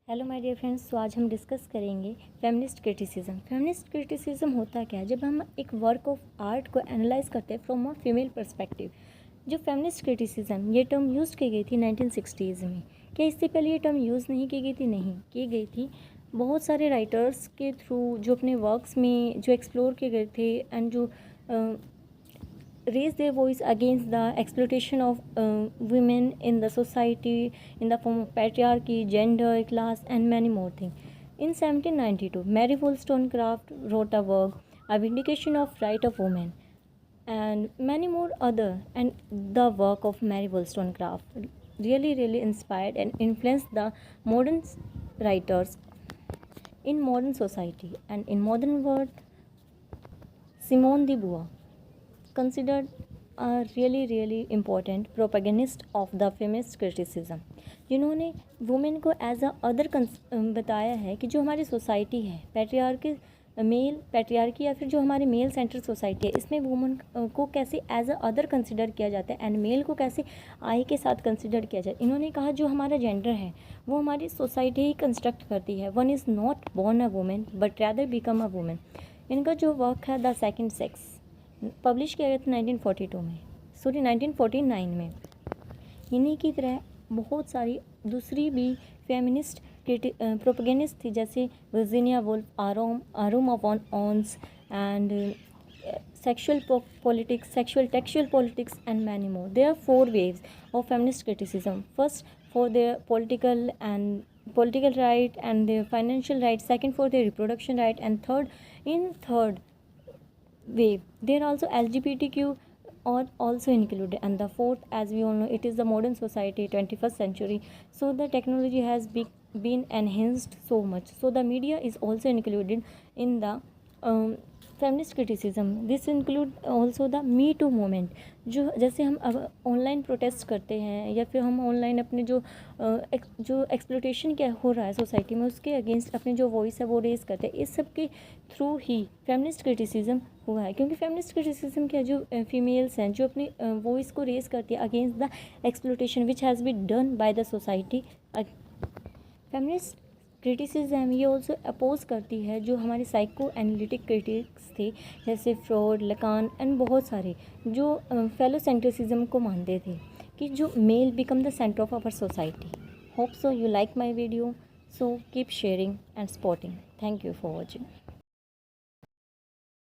Hello my dear friends. तो आज हम डिस्कस करेंगे फेमिनिस्ट क्रिटिसिज्म। फेमिनिस्ट क्रिटिसिज्म होता क्या है? जब हम एक वर्क ऑफ आर्ट को एनालाइज करते हैं फ्रॉम अ फीमेल पर्सपेक्टिव। जो फेमिनिस्ट क्रिटिसिज्म ये टर्म यूज़ की गई थी 1960s में। क्या इससे पहले ये टर्म यूज़ नहीं की गई थी? नहीं की गई थी। बहुत सारे राइटर्स के थ्रू जो अपने वर्क्स में जो एक्सप्लोर किए गए थे एंड जो raise their voice against the exploitation of women in the society in the form of patriarchy, gender, class, and many more things. In 1792, Mary Wollstonecraft wrote a work, A Vindication of Right of Women, and many more other. And the work of Mary Wollstonecraft really inspired and influenced the modern writers in modern society. And in modern world, Simone de Beauvoir considered a really important propagandist of the feminist criticism, जिन्होंने women को as a other बताया है कि जो हमारी society है patriarchy या फिर जो हमारी मेल सेंटर सोसाइटी है, इसमें वुमेन को कैसे एज अ अदर कंसिडर किया जाता है एंड मेल को कैसे आई के साथ कंसिडर किया जाए। इन्होंने कहा जो हमारा जेंडर है वो हमारी सोसाइटी ही कंस्ट्रक्ट करती है। One is not born a women but rather become a women. इनका जो वर्क है द सेकेंड सेक्स पब्लिश किया गया था 1949 में। इन्हीं की तरह बहुत सारी दूसरी भी फेमिनिस्ट प्रोपेगेनिस्ट थी, जैसे Virginia Woolf, a room of one's own and sexual politics, sexual textual politics and many more. There are 4 waves of feminist criticism. First, for their political right and their financial right. Second, for their reproduction right. And third wave there also LGBTQ are also included. And the fourth, as we all know, it is the modern society, 21st century. So the technology has been enhanced so much, so the media is also included in the feminist criticism. This include also the Me Too movement. जो जैसे हम अब online protest करते हैं या फिर हम online अपने जो एक्सप्लोटेशन क्या हो रहा है सोसाइटी में उसके अगेंस्ट अपनी जो वॉइस है वो रेज़ करते हैं, इस सब के थ्रू ही फेमिनिस्ट क्रिटिसिज्म हुआ है। क्योंकि फेमिनिस्ट क्रिटिसिज्म क्या, जो फीमेल्स हैं जो अपनी वॉइस को रेज़ करती है against the exploitation which has been done by the society. Feminist criticism ये ऑल्सो अपोज करती है जो हमारे साइको एनालिटिक क्रिटिक्स थे, जैसे फ्रॉड, लकान एंड बहुत सारे जो फेलो सेंट्रिसिज्म को मानते थे कि जो male become the centre of our society. Hope so you like my video, so keep sharing and supporting. Thank you for watching.